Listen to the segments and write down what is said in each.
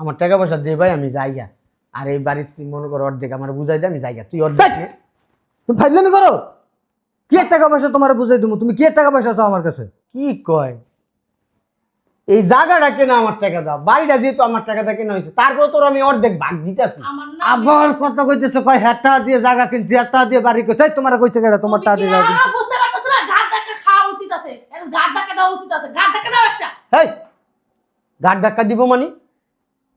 আমার টাকা পয়সা দে ভাই, আমি যাইগা। আর এই বাড়ির তুই মনে করো অর্ধেক আমার বুঝাই দে, আমি যাইগা। তুই অর্ধেক নে। তুমি ফাইজলামি করো। কি এর টাকা পয়সা তোমার বুঝাই দেবো? তুমি কি এর টাকা পয়সা চাও আমার কাছে? কি কয়? এই জায়গাটা কেনা আমার টাকা দাও, বাড়িটা যেহেতু আমার টাকা দিয়ে কেনা হয়েছে, তারপর তোর আমি অর্ধেক ভাগ দিতেছি। আমার না আবার কত কইতেছে, কয় হ্যাঁ দিয়ে জায়গা কিনছি, হ্যাঁ দিয়ে বাড়ি করছি। তোমার কইছে কেন তোমার টা দিয়ে জায়গা কিনছি? বুঝতে পারতেছ না, ঘাট ধাক্কা খাওয়া উচিত আছে, ঘাট ধাক্কা দেওয়া উচিত আছে, ঘাট ধাক্কা দাও একটা। হেই, ঘাট ধাক্কা দিব মানে?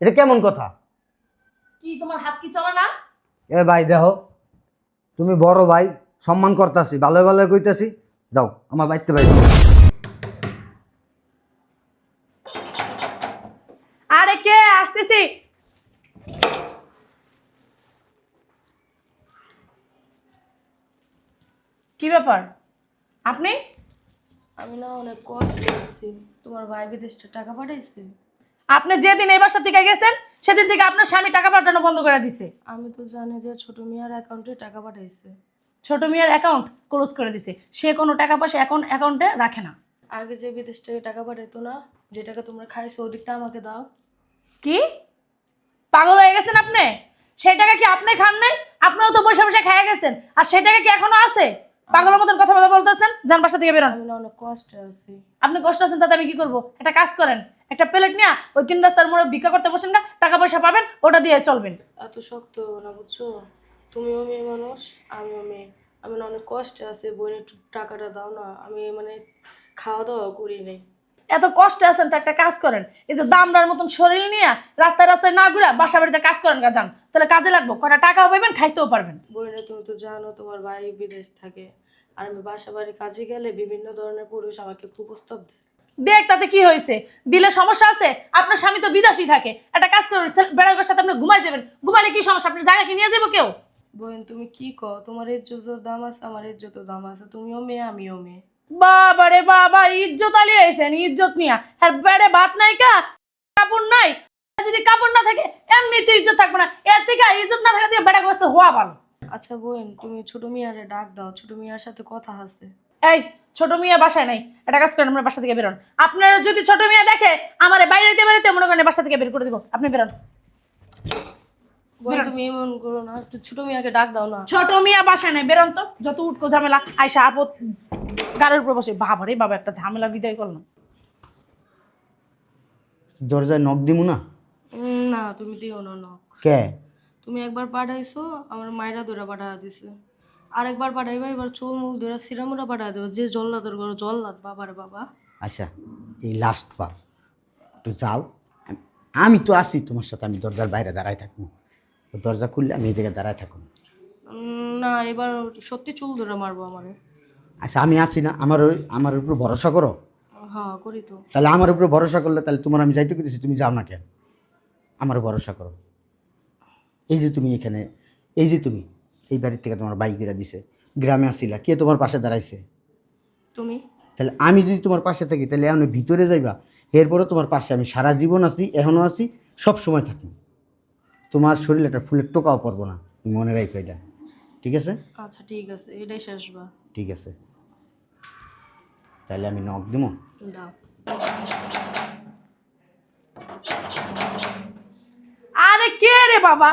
এটা কেমন কথা? কি তোমার হাত কি চলে না? এ ভাই দেখো, তুমি বড় ভাই, সম্মান করতেছি, ভালো ভালো কইতাছি। যাও আমার বাড়িতে ভাই। আরে কে আসতেছি? কি ব্যাপার আপনি? আমি না অনেক কষ্টে আছি। তোমার ভাই বিদেশে টাকা পাঠাইছে। আপনি যেদিন এই বাসা থেকে গেছেন সেদিন থেকে আপনার স্বামী টাকা পাঠানো বন্ধ করে দিছে। আমি তো জানি যে ছোট মিয়ার অ্যাকাউন্টে টাকা পাঠাইছে। ছোট মিয়ার অ্যাকাউন্ট ক্লোজ করে দিছে, সে কোনো টাকা পয়সা এখন অ্যাকাউন্টে রাখে না। আগে যে বিদেশ থেকে টাকা পাঠাইতো না, যে টাকা তোমরা খাইছো ওদিকটা আমাকে দাও। কি পাগল হয়ে গেছেন আপনি? সেই টাকা কি আপনি খান নাই? আপনিও তো বসে বসে খেয়ে গেছেন, আর সেই টাকা কি এখনো আছে? পাগলের মতন কথা বলতেছেন। যান বাসা থেকে বেরোন। আমি না অনেক কষ্টে আছি। আপনি কষ্ট আছেন তাতে আমি কি করব? একটা কাজ করেন, একটা প্লেট নিয়ে ওই 3 রাস্তার মোড়ে ভিক্ষা করতে বসেন না, টাকা পয়সা পাবেন, ওটা দিয়ে চলবেন। এত শক্ত না বুঝছো? তুমিও মেয়ে মানুষ, আমিও মেয়ে। আমি না অনেক কষ্টে আছি, বোনের একটু টাকাটা দাও না। আমি মানে খাওয়া দাওয়া করি নাই। এত কষ্টে আছেন তো একটা কাজ করেন, এই যে দামড়ার মতন শরীর নিয়ে রাস্তায় রাস্তায় না ঘুরে বাসা বাড়িতে কাজ করেন গা, যান, তাহলে কাজে লাগবো, কটা টাকাও পাবেন, খাইতেও পারবেন। বোনে তুমি তো জানো তোমার ভাই বিদেশ থাকে, আর আমি বাসা বাড়ি কাজে গেলে বিভিন্ন ধরনের পুরুষ আমাকে কুপ্রস্তাব দেয়। দেখ তাতে কি হয়েছে? দিলে সমস্যা আছে? আপনার স্বামী তো বিদেশি থাকে, একটা কাজ করুন, বেড়ার সাথে আপনি ঘুমাই যাবেন, ঘুমালে কি সমস্যা? আপনার জায়গা কি নিয়ে যাবো কেউ? বোন তুমি কি কও? তোমার ইজ্জতের দাম আছে, আমার ইজ্জতের দাম আছে। তুমিও মেয়ে, আমিও মেয়ে। বাবা রে বাবা, ইজ্জত আলিয়ে আইছেন, ইজ্জত নিয়া। আর বেড়ে ভাত নাই কা, কাপড় নাই। যদি কাপড় না থাকে এমনি তো ইজ্জত থাকবে না, এর থেকে ইজ্জত না থাকা দিয়ে বেড়া করতে হওয়া ভালো। আচ্ছা বোন, তুমি ছোট মিয়ারে ডাক দাও, ছোট মিয়ার সাথে কথা আছে। এই ছোট মিয়া বাসায় নাই, একটা কাজ করেন, আমরা বাসা থেকে বেরোন। আপনারা যদি ছোট মিয়া দেখে আমার বাইরে দিতে বেরোতে মনে করেন বাসা থেকে বের করে দিব, আপনি বেরোন। বোন তুমি এমন করো না, তো ছোট মিয়াকে ডাক দাও না। ছোট মিয়া বাসায় নাই, বেরোন তো। যত উটকো ঝামেলা, আয়সা আপদ গাড়ির উপর বসে। বাবা রে বাবা, একটা ঝামেলা বিদায় করলাম। দরজায় নক দিমু না? না তুমি দিও না নখ। কে? তুমি একবার পাঠাইছো, আমার মায়েরা ধরে পাঠা দিছে। আরেকবার পাঠাইবা, এবার চুল মুখ ধরে সিরামুরা পাঠা দেবো। যে জল্লাদের ঘর জল্লাদ, বাবারে বাবা। আচ্ছা, এই লাস্ট বার একটু যাও। আমি তো আছি তোমার সাথে, আমি দরজার বাইরে দাঁড়ায় থাকবো। দরজা খুললে আমি এই জায়গায় দাঁড়ায় থাকবো। না এবার সত্যি চুল ধরে মারবো আমারে। আচ্ছা, আমি আছি না? আমার উপর ভরসা করো। হ্যাঁ করি তো। তাহলে আমার উপরে ভরসা করলে তাহলে তোমার আমি যাইতে করতেছি, তুমি যাও না কেন? আমার ভরসা করো। এই যে তুমি এখানে, এই যে তুমি এই বাড়ির থেকে তোমার বাইকেরা দিছে, গ্রামে আসিলা, কে তোমার পাশে দাঁড়াইছে? তুমি তাহলে আমি যদি তোমার পাশে থাকি তাহলে এখন ভিতরে যাইবা, এরপরে তোমার পাশে আমি সারা জীবন আছি, এখনও আছি, সব সময় থাকি। তোমার শরীরে একটা ফুলের টোকাও পড়বো না, তুমি মনে রাখো এটা, ঠিক আছে? আচ্ছা ঠিক আছে, এটাই শেষবার। ঠিক আছে, তাহলে আমি নক দেবো। দাও। আরে কে রে বাবা?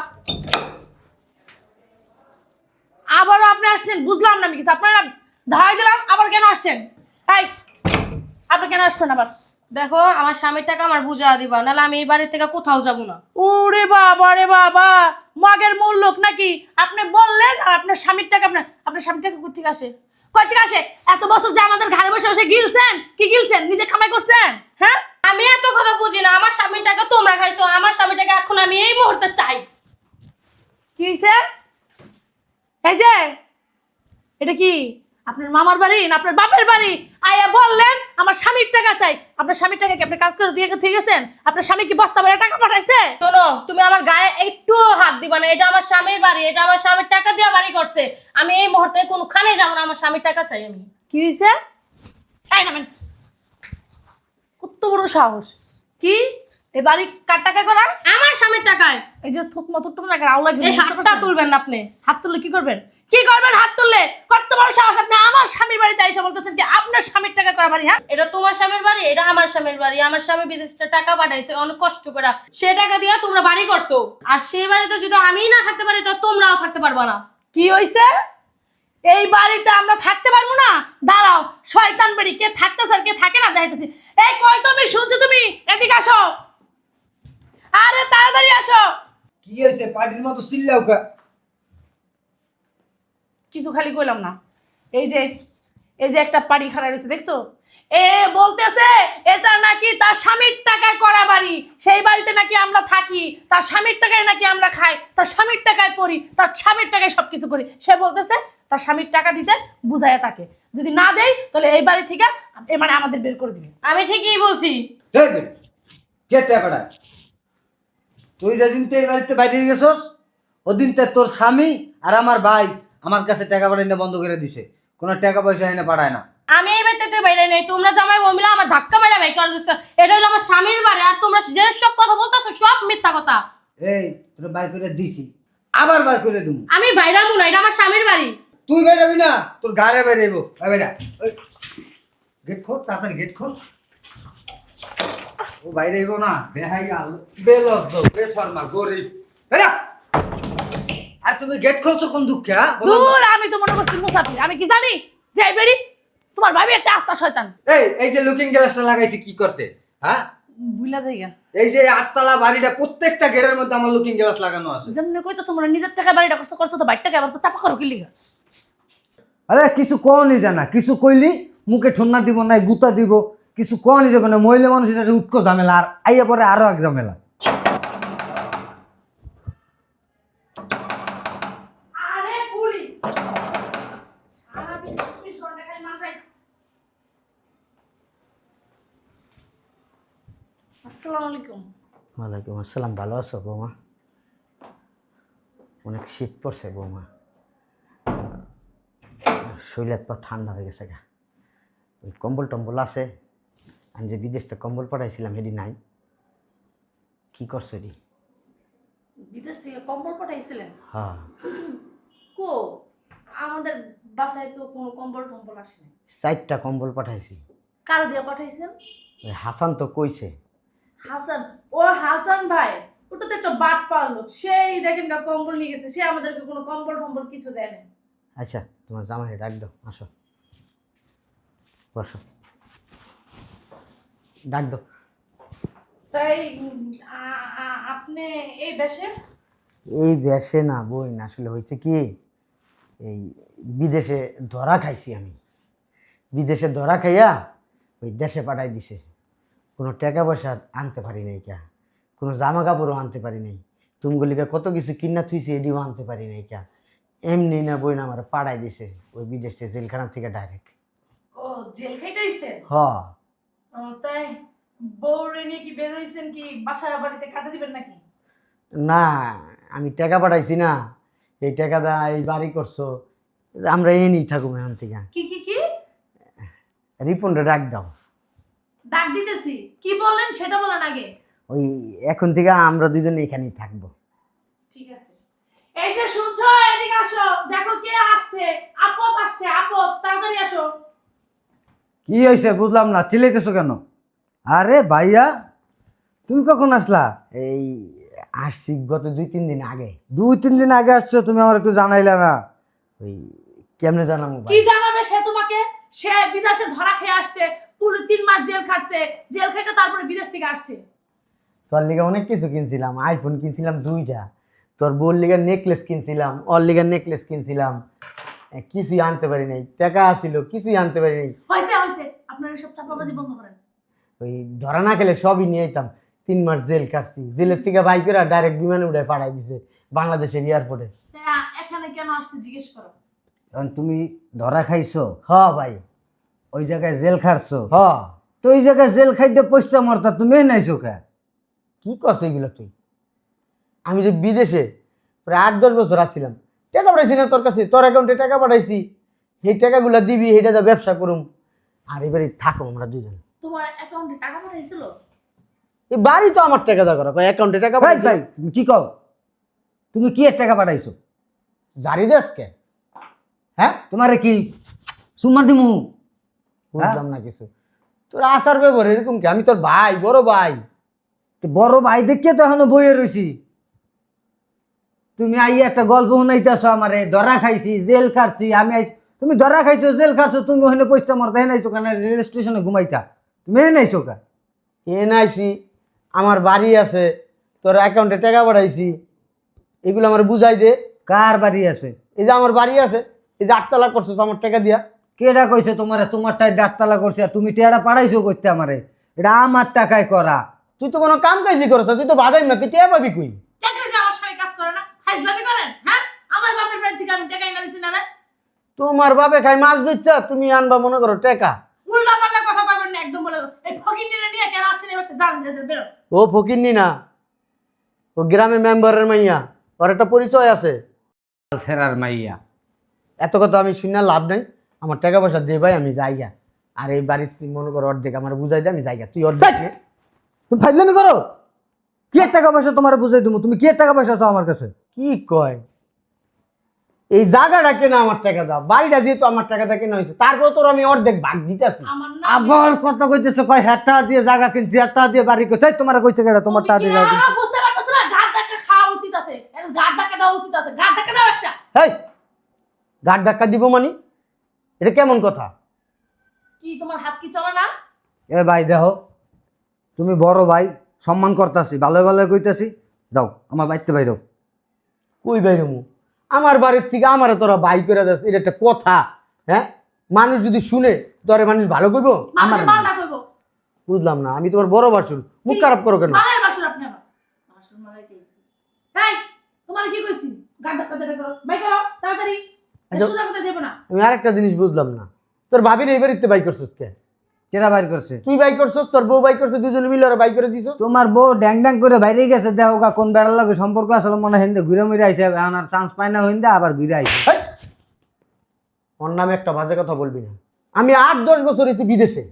আবারও আপনি আসছেন? বুঝলাম না আমি কিছু। আপনারা ধাই দিলাম, আবার কেন আসছেন? এই আপনি কেন আসছেন আবার? দেখো আমার স্বামীর টাকা আমার বুঝা দিবা, নাহলে আমি এই বাড়ির থেকে কোথাও যাবো না। ওরে বাবা রে বাবা, মগের মূল লোক নাকি? আপনি বললেন আর আপনার স্বামীর টাকা, আপনার স্বামীর টাকা কোথা থেকে আসে? কই থেকে আসে? এত বছর যে আমাদের ঘরে বসে বসে গিলছেন, কি গিলছেন? নিজে কামাই করছেন? হ্যাঁ, আমি এত কথা বুঝি না। আমার স্বামীর টাকা তোমরা খাইছো, আমার স্বামীর টাকা এখন আমি এই মুহূর্তে চাই। কি হইছে? এই যে এটা কি আপনার মামার বাড়ি না আপনার বাপের বাড়ি? আয়া বললেন আমার স্বামীর টাকা চাই। আপনার স্বামীর টাকা কি আপনি কাজ করে দিয়ে ঠিক গেছেন? আপনার স্বামী কি বস্তা ভরে টাকা পাঠাইছে? শোনো, তুমি আমার গায়ে একটু হাত দিবা না। এটা আমার স্বামীর বাড়ি, এটা আমার স্বামীর টাকা দিয়ে বাড়ি করছে। আমি এই মুহূর্তে কোনখানে যাবো না, আমার স্বামীর টাকা চাই আমি। কি হইছে? এই নামেন, কত বড় সাহস! কি এই বাড়ি কার টাকা করা? আমার স্বামীর টাকায়। এই যে থুকমা থুকটুম না আউলা এই হাতটা তুলবেন না আপনি। হাত তুললে কি করবেন? কি করবেন হাত তুললে? কত বড় সাহস আপনি আমার স্বামীর বাড়িতে এসে বলতেছেন কি আপনার স্বামীর টাকা করা বাড়ি? হ্যাঁ, এটা তোমার স্বামীর বাড়ি, এটা আমার স্বামীর বাড়ি। আমার স্বামী বিদেশে টাকা পাঠাইছে অনেক কষ্ট করে, সে টাকা দিয়ে তোমরা বাড়ি করছো। আর সেই বাড়িতে যদি আমিই না থাকতে পারি তো তোমরাও থাকতে পারবা না। কি হইছে? এই বাড়িতে আমরা থাকতে পারবো না? দাঁড়াও, শয়তান বাড়ি কে থাকতেছে আর কে থাকে না দেখাইতেছি। এই কই তুমি, শুনছো তুমি? এদিকে আসো, আরে তাড়াতাড়ি আসো। কি হয়েছে পার্টির মতো চিল্লাও কা? কিছু খালি কইলাম না। এই যে একটা পাড়ি খাড়া রয়েছে দেখছো? এ বলতেছে এটা নাকি তার স্বামীর টাকায় করা বাড়ি, সেই বাড়িতে নাকি আমরা থাকি, তার স্বামীর টাকায় নাকি আমরা খাই, তার স্বামীর টাকায় পড়ি, তার স্বামীর টাকায় সবকিছু করি। সে বলতেছে তার স্বামীর টাকা দিতে বুঝাইয়া থাকে, যদি না দেই তাহলে এই বাড়ি থেকে মানে আমাদের বের করে দিবে। আমি ঠিকই বলছি। দেখবেন কে টাকাটা? তুই যেদিন তো এই বাড়িতে বাইরে গেছস ওদিন তো তোর স্বামী আর আমার ভাই আমার কাছে টাকা পাঠানো বন্ধ করে দিছে, কোনো টাকা পয়সা এনে পাঠায় না। আমি এই বাড়িতে বাইরে নেই, তোমরা জামাই বউ মিলে আমার ধাক্কা মেরে বাইক করে দিচ্ছ। এটা হলো আমার স্বামীর বাড়ি, আর তোমরা যে সব কথা বলতেছো সব মিথ্যা কথা। এই তোর বাইর করে দিছি, আবার বার করে দিমু। আমি বাইরামু না, এটা আমার স্বামীর বাড়ি। তুই বেরোবি না, তোর গাড়ে বেরোইব। গেট খোল তাড়াতাড়ি, গেট খোল। ও বাইরে আইব না, বেহাইয়া বেলজ্জ বেশর্মা গরিব। বেরা। আর তুমি গেট খুলছো কোন দুঃখে? হ্যাঁ দূর, আমি তো মনে করছি মুসাফির, আমি কি জানি যে এই বাড়ি তোমার ভাবি একটা আস্তা শয়তান। এই যে লুকিং গ্লাসটা লাগাইছি কি করতে? হ্যাঁ বুইলা যাইগা, এই যে আটতলা বাড়িটা প্রত্যেকটা গেটের মধ্যে আমার লুকিং গ্লাস লাগানো আছে। যেমন কইতেছো মনে নিজের টাকা বাড়িটা কষ্ট করছো, তো বাইর টাকা আবার তো চাপা করো কি লিগা? আরে কিছু কওনি জানা, কিছু কইলি মুখে ঠন্না দিব না, গুতা দিব, কিছু কওনি যাবে না। মহিলা মানুষ এটা উৎক ঝামেলা, আর আইয়া পরে আরো এক ঝামেলা। আরে পুলি সারাদিন তুমি সন্ধ্যা খালি মাথায়। আসসালামু আলাইকুম। ওয়ালাইকুম আসসালাম। ভালো আছো বৌমা? অনেক শীত পড়ছে বৌমা, শরীরের পর ঠান্ডা হয়ে গেছে গা। ওই কম্বল টম্বল আছে, আমি যে বিদেশ থেকে কম্বল পাঠাইছিলাম হেডি নাই। কি করছো এডি? বিদেশ থেকে কম্বল পাঠাইছিলেন? হ্যাঁ। কো আমাদের বাসায় তো কোনো কম্বল টম্বল আসেনি। 4টা কম্বল পাঠাইছি। কার দিয়ে পাঠাইছেন? ওই হাসান তো কইছে। হাসান? ও হাসান ভাই, ওটা তো একটা বাট পার লোক, সেই দেখেন না কম্বল নিয়ে গেছে, সে আমাদেরকে কোনো কম্বল টম্বল কিছু দেয় না। আচ্ছা তোমার জামাই ডাক দাও, আসো বসো, ডাক দাও। তাই আপনি এই বেশে? এই দেশে না বই না, আসলে হয়েছে কি, এই বিদেশে ধরা খাইছি আমি। বিদেশে ধরা খাইয়া ওই দেশে পাঠাই দিছে। কোনো টাকা পয়সা আনতে পারি নাই, কা কোনো জামা কাপড়ও আনতে পারি নাই, তুমগুলিকে কত কিছু কিনা থুইছি এডিও আনতে পারি নাই, কা এমনি না বই না আমার পাঠাই দিছে ওই বিদেশ থেকে, জেলখানা থেকে ডাইরেক্ট। ও জেল খাইতেইছেন? হ। তাই বউরে নিয়ে কি বের হইছেন, কি বাসার বাড়িতে কাজে দিবেন নাকি? না, আমি টাকা পাঠাইছি না, এই টাকা দা এই বাড়ি করছো, আমরা এনেই থাকুম এখান থেকে। কি কি কি? রিপনটা ডাক দাও। ডাক দিতেছি, কি বললেন সেটা বলেন আগে। ওই এখন থেকে আমরা দুজনে এখানেই থাকবো। ঠিক আছে, এই যে শুনছো, এদিকে আসো, দেখো কে আসছে। আপদ আসছে, আপদ, তাড়াতাড়ি আসো। কি হয়েছে বুঝলাম না, চিল্লাইতেছো কেন? আরে ভাইয়া তুমি কখন আসলা? এই আসছি গত 2-3 দিন আগে। 2-3 দিন আগে আসছো, তুমি আমার একটু জানাইলা না। ওই কেমনে জানাবো কি ভাই? জানাবে সে তোমাকে? সে বিদেশে ধরা খেয়ে আসছে, পুরো 3 মাস জেল খাটছে, জেল খেটে তারপরে বিদেশ থেকে আসছে। তোর লিগে অনেক কিছু কিনছিলাম, আইফোন কিনছিলাম 2টা, তোর বোর লিগে নেকলেস কিনছিলাম, ওর লিগে নেকলেস কিনছিলাম, কিছুই আনতে পারি নাই। টাকা আসিল, কিছুই আনতে পারি নাই। হয়েছে হয়েছে, আপনারা সব চাপাবাজি বন্ধ করেন। ওই ধরা না খেলে সবই নিয়ে যেতাম। 3 মাস জেল কাটছি, জেলের থেকে বাইকেরা ডাইরেক্ট বিমানে উঠে পাঠাই দিছে বাংলাদেশের এয়ারপোর্টে। তা এখানে কেন আসছে জিজ্ঞেস করো। এখন তুমি ধরা খাইছো, হ ভাই, ওই জায়গায় জেল খাটছো, হ। তো ওই জায়গায় জেল খাইতে পয়সা মরতা, তুমি নাইছো কে? কি করছো এগুলো তুই? আমি যে বিদেশে প্রায় 8-10 বছর আসছিলাম, টাকা পাঠাইছি না তোর কাছে, তোর অ্যাকাউন্টে টাকা পাঠাইছি, সেই টাকাগুলো দিবি, সেইটা তো ব্যবসা করুম, আর এবারে থাকো আমরা দুজন। তোমার অ্যাকাউন্টে টাকা পাঠাইছিল? এই বাড়ি তো আমার টাকা দা করা, অ্যাকাউন্টে টাকা ভাই পাঠাইছি। ভাই তুমি কি কও? তুমি কি এর টাকা পাঠাইছো? জারি দেশকে হ্যাঁ তোমারে কি সুম্মা দিমু? বুঝলাম না কিছু। তোর আসার ব্যাপার এরকম কি? আমি তোর ভাই, বড় ভাই। তো বড় ভাই দেখিয়ে তো এখনো বইয়ে রইছি। তুমি আইয়া একটা গল্প শুনাইতেছো আমারে, ধরা খাইছি, জেল খাচ্ছি, আমি আইছি। তুমি ধরা খাইছো, জেল খাচ্ছো, তুমি ওখানে পয়সা মারতে নাইছো কেন? রেল স্টেশনে ঘুমাইতা, তুমি নাইছো কা? এনআইসি, আমার বাড়ি আছে, তোর অ্যাকাউন্টে টাকা পাঠাইছি, এগুলো আমার বুঝাই দে। কার বাড়ি আছে? এই যে আমার বাড়ি আছে, এই যে 8 তালা করছিস আমার টাকা দিয়া। কেডা কইছে তোমারে তোমারটাই ডাক্তালা করছে আর তুমি টেয়ারা পাঠাইছো করতে আমারে? এটা আমার টাকায় করা। তুই তো কোনো কাম কাজই করছ, তুই তো বাদাই না, তুই টেয়া পাবি কই? কে কইছে আমার স্বামী কাজ করে না? হাজলামি করেন, হ্যাঁ? আমার বাপের বাড়ি থেকে আমি টাকা এনে দিছি না রে? তোমার বাপে খাই মাছ বেচছা, তুমি আনবা মনে করো টাকা। উল্টা পাল্টা কথা কইবেন না, একদম বলে দাও। এই ফকিন্নিরে নিয়ে কেন আসছেন এবার দাঁড়ান যাতে বেরো। ও ফকিন্নি না, ও গ্রামে মেম্বারের মাইয়া, ওর একটা পরিচয় আছে। সেরার মাইয়া। এত কথা আমি শুনে লাভ নাই, আমার টাকা পয়সা দে ভাই, আমি যাইগা। আর এই বাড়ির তুই মনে করো অর্ধেক আমার বুঝাই দে, আমি যাইগা। তুই অর্ধেক নে। তুমি ফাইজলামি করো? কি এক টাকা পয়সা তোমার বুঝাই দেবো? তুমি কি এক টাকা পয়সা চাও আমার কাছে? কি কয়? এই জায়গাটা কেনা আমার টাকা দাও, বাড়িটা যেহেতু আমার টাকাটা কেনা হয়েছে, তারপর তোর আমি অর্ধেক ভাগ দিতেছি। আমার না আবার কত কইতেছে, কয় হাতটা দিয়ে জায়গা কিনছি, হাতটা দিয়ে বাড়ি করছে। তোমার কইছে কেডা তোমার টা দিয়ে জায়গা কিনছি? বুঝতে পারতেছ না, ঘাট ধাক্কা খাওয়া উচিত আছে, ঘাট ধাক্কা দেওয়া উচিত আছে, ঘাট ধাক্কা দাও একটা। হেই, গাড় ধাক্কা দিব মানি? এটা কেমন কথা? কি তোমার হাত কি চলে না? এ ভাই দেখো, তুমি বড় ভাই, সম্মান করতাছি, ভালো ভালো কইতাছি, যাও আমার বাড়িতে বাইরো। কই বাইরে মু? আমার বাড়ির থেকে আমারে তোরা বাই করে দাস, এটা একটা কথা? হ্যাঁ, মানুষ যদি শুনে তোরে মানুষ ভালো কইবো? আমার মালটা কইবো। বুঝলাম না, আমি তোমার বড় বাসুর, মুখ খারাপ করো কেন? মালের বাসুর আপনি আবার। বাসুর মারাইতেছি। এই, তোমার কি কইছি? ঘাট ধাক্কা দেবে করো। বাই করো তাড়াতাড়ি। আচ্ছা। সোজা কথা যাবে না। আমি আরেকটা জিনিস বুঝলাম না, তোর ভাবির এই বাড়িতে বাই করছিস কে? কেডা বাইর করছে? তুই বাই করছিস, তোর বউ বাই করছে, দুজনে মিলে ওরা বাই করে দিছিস। তোমার বউ ড্যাং ড্যাং করে বাইরে গেছে, দেখো গা কোন বেড়ার লাগে সম্পর্ক আসলে মনে হয় হিন্দে ঘুরে মুড়ে আইসে, এখন আর চান্স পায় না হিন্দে আবার ঘুরে আইসে। হেই, ওর নামে একটা বাজে কথা বলবি না। আমি 8-10 বছর এসেছি বিদেশে,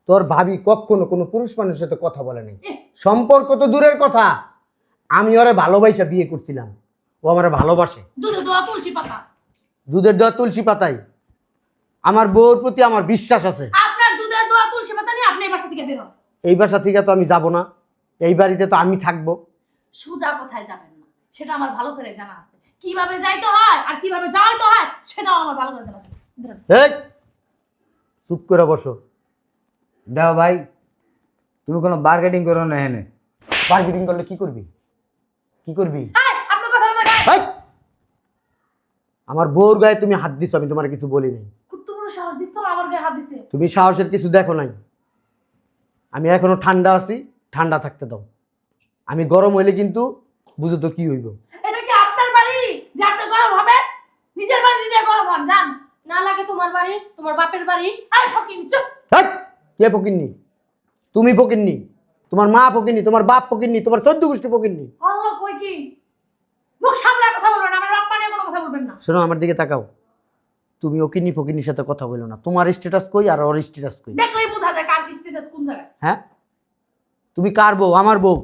তোর ভাবি কখনো কোনো পুরুষ মানুষের সাথে কথা বলে নাই। সম্পর্ক তো দূরের কথা, আমি ওরে ভালোবাসা বিয়ে করছিলাম, ও আমার ভালোবাসে। দুধে দোয়া তুলসী পাতা। দুধের দোয়া তুলসী পাতাই, আমার বউর প্রতি আমার বিশ্বাস আছে। আপনার দুধের দোয়া তুলসী পাতা নিয়ে আপনি এই বাসা থেকে বের হন। এই বাসা থেকে তো আমি যাব না, এই বাড়িতে তো আমি থাকবো। সোজা কথায় যাবেন না, সেটা আমার ভালো করে জানা আছে। কিভাবে যাইতে হয় আর কিভাবে যাইতে হয় সেটাও আমার ভালো করে জানা আছে। বের হন। এই, চুপ করে বসো। দেখো ভাই, তুমি কোনো বার্গেটিং করো না এখানে। মার্কেটিং করলে কি করবি? কি করবি? এই, আপনার কথা তো গায়ে। এই, আমার বউর গায়ে তুমি হাত দিছো, আমি তোমার কিছু বলি নাই। কত বড় সাহস দিছো আমার গায়ে হাত দিছে? তুমি সাহসের কিছু দেখো নাই। আমি এখনো ঠান্ডা আছি, ঠান্ডা থাকতে দাও। আমি গরম হইলে কিন্তু বুঝো তো কি হইব। এটা কি আপনার বাড়ি যে আপনি গরম হবে? নিজের বাড়ি নিজে গরম হন, যান। না লাগে তোমার বাড়ি, তোমার বাপের বাড়ি। এই ফকিন চুপ। হেই, কে ফকিন্নি? তুমি ফকিন্নি, তোমার মা ফকিন্নি, তোমার বাপ ফকিন্নি, তোমার 14 গোষ্ঠী ফকিন্নি। আল্লাহ কই কি? মুখ সামলে কথা বলবেন, আমার বাপ মানে কোনো কথা বলবেন না। শোনো, আমার দিকে তাকাও। তুমি ওকিন্নি ফকিন্নির সাথে কথা বলো না। তোমার স্ট্যাটাস কই আর ওর স্ট্যাটাস কই? দেখলেই বোঝা যায় কার কি স্টেটাস কোন জায়গায়। হ্যাঁ, তুমি কার বউ? আমার বউ,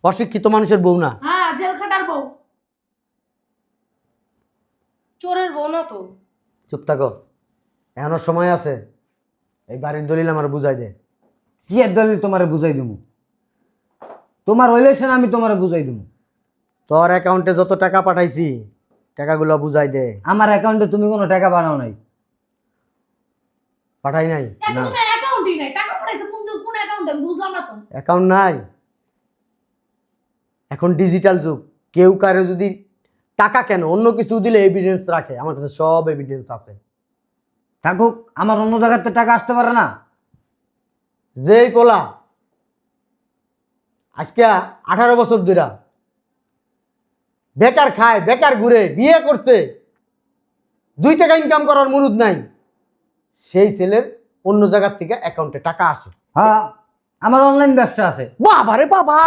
অশিক্ষিত মানুষের বউ না। হ্যাঁ, জেল খাটার বউ। চোরের বউ না তো। চুপ থাকো, এখনো সময় আছে। এই বাড়ির দলিল আমার বুঝাই দে। কি এক দলিল তোমারে বুঝাই দেবো? তোমার রিলেশন আমি তোমারে বুঝাই দেবো। তোর অ্যাকাউন্টে যত টাকা পাঠাইছি টাকাগুলো বুঝাই দে। আমার অ্যাকাউন্টে তুমি কোনো টাকা বানাও নাই। পাঠাই নাই? এত কোনো অ্যাকাউন্টই নাই, টাকা পড়াইছে কোন অ্যাকাউন্টে বুঝলাম না তো। অ্যাকাউন্ট নাই। এখন ডিজিটাল যুগ, কেউ কারো যদি টাকা কেন অন্য কিছু দিলে এভিডেন্স রাখে, আমার কাছে সব এভিডেন্স আছে। থাকুক, আমার অন্য জায়গাতে টাকা আসতে পারে না। যেই পোলা আজকে 18 বছর ধরে বেকার খায়, বেকার ঘুরে, বিয়ে করছে, 2 টাকা ইনকাম করার মুরুদ নাই, সেই ছেলের অন্য জায়গার থেকে অ্যাকাউন্টে টাকা আসে। হ্যাঁ, আমার অনলাইন ব্যবসা আছে। বাবারে বাবা,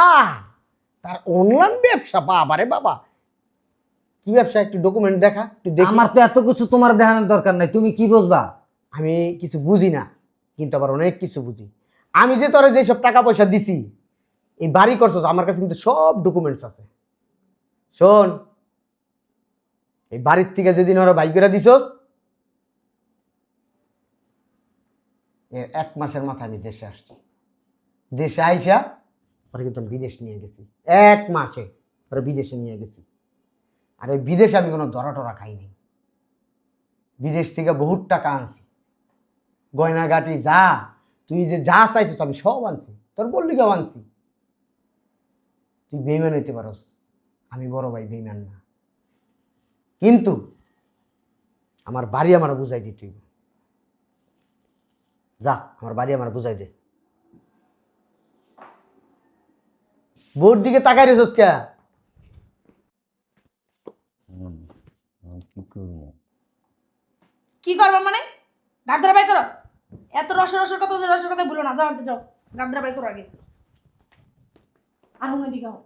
তার অনলাইন ব্যবসা? বাবারে বাবা, কি ব্যবসা? একটু ডকুমেন্ট দেখা, একটু দেখি। আমার তো এত কিছু তোমার দেখানোর দরকার নাই, তুমি কি বুঝবা? আমি কিছু বুঝি না, কিন্তু আবার অনেক কিছু বুঝি। আমি যে তোরে যেসব টাকা পয়সা দিছি, এই বাড়ি করছস, আমার কাছে কিন্তু সব ডকুমেন্টস আছে। শোন, এই বাড়ির থেকে যেদিন ওরা বাইক করে দিছস, এর 1 মাসের মাথায় আমি দেশে আসছি। দেশে আইসা ওরা কিন্তু আমি বিদেশ নিয়ে গেছি, 1 মাসে ওরা বিদেশে নিয়ে গেছি। আর ওই বিদেশে আমি কোনো ধরা টরা খাইনি। বিদেশ থেকে বহুত টাকা আনছি, গয়নাগাটি যা তুই যে যা চাইছিস আমি সব আনছি, তোর বললি কেউ আনছি। তুই বেইমান হইতে পারস, আমি বড় ভাই বেইমান না। কিন্তু আমার বাড়ি আমার বুঝাই দি, তুই যা আমার বাড়ি আমার বুঝাই দে। বোর দিকে তাকাই রেছস কে? কি করবো? কি করবা মানে? গাদ্দারা বাই করো। এত রসের কথা বলো না, যাও আনতে যাও। গাদ্দারা বাই করো আগে। আর অন্য দিকে হও।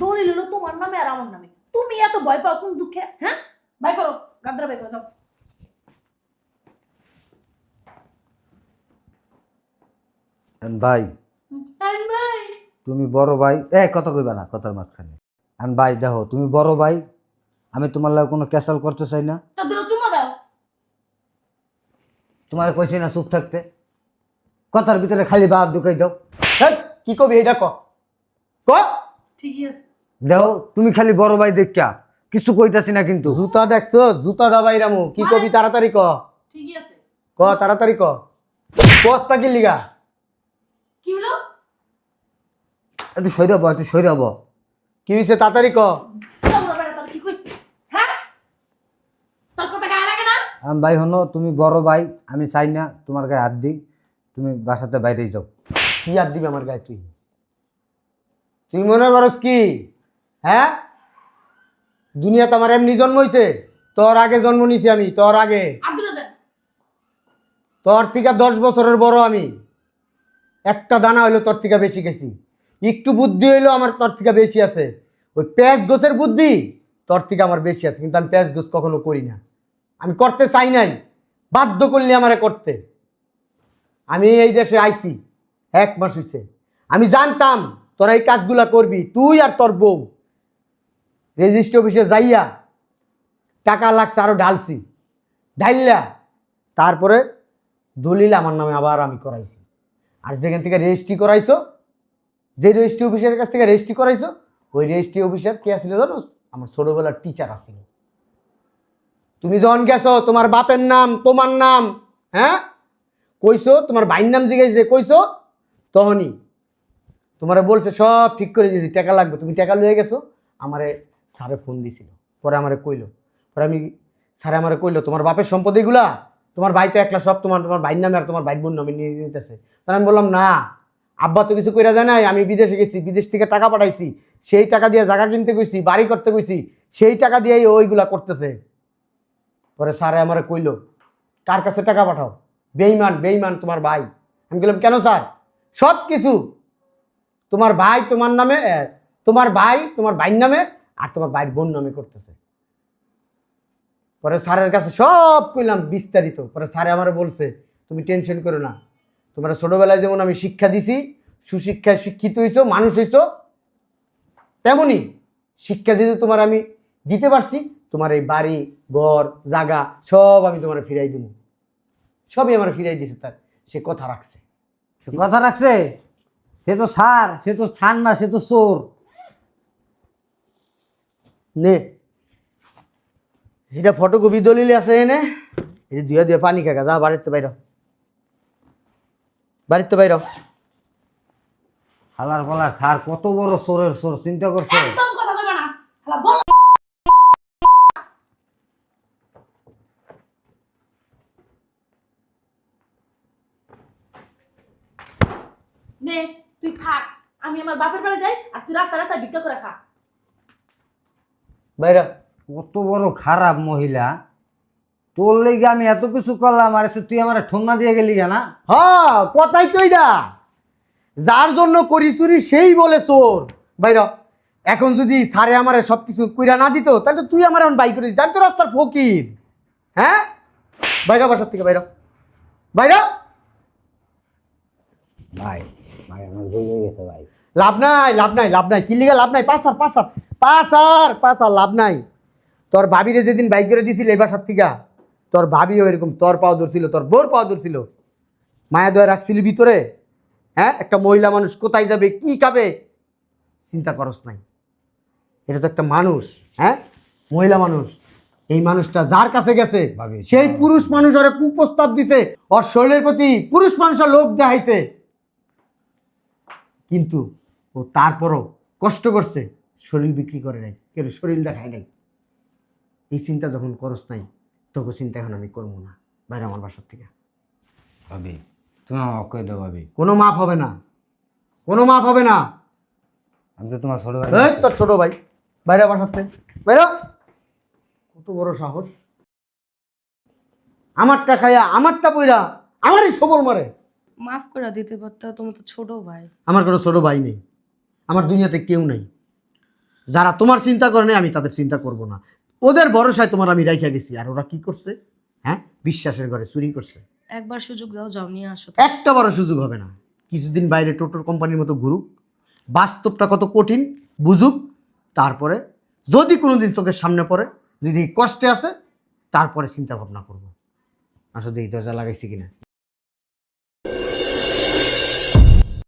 দলিল হলো তোমার নামে আর আমার নামে। তুমি এত ভয় পাও কোন দুঃখে? হ্যাঁ, বাই করো, গাদ্দারা বাই করো, যাও। ভাই ভাই তুমি বড় ভাই, কথা কইবা না কথার মাঝখানে। আমি ভাই দেখো, তুমি বড় ভাই, আমি তোমার লাগে কোনো ক্যাসাল করতে চাই না। তো দুটো চুমা দাও। তোমার কইছি না চুপ থাকতে, কথার ভিতরে খালি বাদ ঢুকাই দাও। হেই, কি কবি এটা ক ক। ঠিকই আছে। দেখো তুমি খালি বড় ভাই দেখা কিছু কইতাছি না কিন্তু। জুতা দেখছো? জুতা দাবাই রামু। কি কবি তাড়াতাড়ি ক। ঠিকই আছে। ক তাড়াতাড়ি ক। বস্তা কি লিগা? কি হলো? একটু সইরাবো, একটু সইরাবো। কি হয়েছে তাড়াতাড়ি ক। তোমরা বেটা তোর কি কইছিস? হ্যাঁ? তোর কথা গায়ে লাগে না? আমি ভাই হনো, তুমি বড় ভাই, আমি চাই না তোমার গায়ে হাত দিই। তুমি বাসাতে বাইরেই যাও। কি আর দিবে আমার গায়ে? তুই তুই মনে করস কি? হ্যাঁ, দুনিয়াতে আমার এমনি জন্ম হয়েছে? তোর আগে জন্ম নিছি আমি, তোর আগে। আদুরে দেন। তোর থেকে 10 বছরের বড় আমি। একটা দানা হইলো তোর থেকে বেশি গেছি। একটু বুদ্ধি হইলো আমার তোর থেকে বেশি আছে। ওই প্যাঁচ গোছের বুদ্ধি তোর থেকে আমার বেশি আছে, কিন্তু আমি প্যাঁচ গোছ কখনো করি না। আমি করতে চাই নাই, বাধ্য করলি আমারে করতে। আমি এই দেশে আইছি 1 মাস হইছে। আমি জানতাম তোরা এই কাজগুলা করবি, তুই আর তোর বউ। রেজিস্ট্রি অফিসে যাইয়া টাকা লাগছে আরো ঢালছি, ঢাইলা তারপরে দলিল আমার নামে আবার আমি করাইছি। আর যেখান থেকে রেজিস্ট্রি করাইছো, যে রেজিস্ট্রি অফিসের কাছ থেকে রেজিস্ট্রি করাইছো, ওই রেজিস্ট্রি অফিসার কে আসছিল জানো? আমার ছোটবেলার টিচার আসছিল। তুমি যখন গেছো তোমার বাপের নাম, তোমার নাম, হ্যাঁ কইছো, তোমার ভাইয়ের নাম জিজ্ঞাসা কইছো, তখনই তোমারে বলছে সব ঠিক করে দিয়েছি, টাকা লাগবে। তুমি টাকা লয়ে গেছো। আমারে স্যারে ফোন দিছিল, পরে আমারে কইলো, পরে আমি স্যারে আমারে কইলো তোমার বাপের সম্পত্তিগুলা তোমার ভাই তো একলা সব তোমার তোমার ভাইয়ের নামে আর তোমার ভাইয়ের বোন নামে নিয়ে নিতেছে। তখন আমি বললাম না, আব্বা তো কিছু কইরা যায় নাই, আমি বিদেশে গেছি, বিদেশ থেকে টাকা পাঠাইছি, সেই টাকা দিয়ে জায়গা কিনতে কইছি, বাড়ি করতে কইছি, সেই টাকা দিয়েই ওইগুলা করতেছে। পরে স্যারে আমারে কইলো কার কাছে টাকা পাঠাও? বেইমান, বেইমান তোমার ভাই। আমি বললাম কেন স্যার? সব কিছু তোমার ভাই তোমার নামে, তোমার ভাই তোমার ভাইয়ের নামে আর তোমার ভাইয়ের বোন নামে করতেছে। পরে স্যারের কাছে সব কইলাম বিস্তারিত। পরে স্যারে আমারে বলছে তুমি টেনশন করো না, তোমার ছোটবেলায় যেমন আমি শিক্ষা দিছি, সুশিক্ষায় শিক্ষিত হইছো, মানুষ হইছো, তেমনি শিক্ষা যদি তোমার আমি দিতে পারছি, তোমার এই বাড়ি ঘর জায়গা সব আমি তোমার ফিরাই দিব। সবই আমার ফিরাই দিছে। তার সে কথা রাখছে। কথা রাখছে? সে তো সার, সে তো ছান না, সে তো চোর। নে এটা ফটোকপি দলিল আছে এনে, এটা ধুয়া দিয়ে পানি খাগা, যা বাড়িতে বাইর, বাড়িতে বাইর। হালার পালার সার কত বড় চোরের চোর, চিন্তা করছে? একদম কথা কইবা না। শালা বল। নে তুই থাক, আমি আমার বাপের বাড়ি যাই আর তুই রাস্তা রাস্তা ভিক্ষা করে খা। বাইরা। কত বড় খারাপ মহিলা। তোর লেগে আমি এত কিছু করলাম, আর তুই আমার ঠোঙ্গা দিয়ে গেলি না? হ্যাঁ কথাই তো এইটা, যার জন্য করি চুরি সেই বলে চোর। বাইর। এখন যদি সারে আমারে সবকিছু কইরা না দিত, তাহলে তুই আমার এখন বাই করে দিত। আমি তো রাস্তার ফকির। হ্যাঁ বাইরা, বাসার থেকে বাইর, বাইর। ভাই ভাই আমার ভুল হয়ে গেছে ভাই। লাভ নাই, লাভ নাই, লাভ নাই। কি লিগা লাভ নাই? পাসার পাসার পাস আর লাভ নাই। তোর ভাবিরে যেদিন বাইক করে দিছিল এই বাসার থেকে, তোর ভাবিও এরকম তোর পাও ধরছিল, তোর বোর পাও ধরছিল, মায়া দয়া রাখছিলি ভিতরে। হ্যাঁ, একটা মহিলা মানুষ কোথায় যাবে, কি খাবে, চিন্তা করস নাই। এটা তো একটা মানুষ, হ্যাঁ, মহিলা মানুষ। এই মানুষটা যার কাছে গেছে ভাবি, সেই পুরুষ মানুষ ওরা কুপ্রস্তাব দিছে, ওর শরীরের প্রতি পুরুষ মানুষের লোভ দেখাইছে, কিন্তু ও তারপরও কষ্ট করছে, শরীর বিক্রি করে নাই, কেন শরীর দেখায় নাই। এই চিন্তা যখন করস নাই, তোকে চিন্তা এখন আমি করবো না, বাইরে আমার বাসার থেকে। ভাবি তুমি আমার অক্ষয় দাও ভাবি, কোনো মাপ হবে না, কোনো মাপ হবে না। আমি তো তোমার ছোট ভাই। এই তোর ছোট ভাই, বাইরে বাসার থেকে বাইরে। কত বড় সাহস, আমারটা খাইয়া আমারটা পইরা আমারই সবল মারে। মাফ করে দিতে পারতো, তুমি তো ছোট ভাই। আমার কোনো ছোট ভাই নেই, আমার দুনিয়াতে কেউ নেই। যারা তোমার চিন্তা করে নাই আমি তাদের চিন্তা করব না। ওদের ভরসায় তোমার আমি রাইখা গেছি, আর ওরা কি করছে? হ্যাঁ, বিশ্বাসের ঘরে চুরি করছে। একবার সুযোগ দাও, যাও নিয়ে আসো তো। একটা বড় সুযোগ হবে না। কিছুদিন বাইরে টোটোর কোম্পানির মতো ঘুরুক, বাস্তবটা কত কঠিন বুঝুক, তারপরে যদি কোনোদিন চোখের সামনে পড়ে, যদি কষ্টে আছে, তারপরে চিন্তা ভাবনা করবো আসলে এই দরজা লাগাইছি কিনা।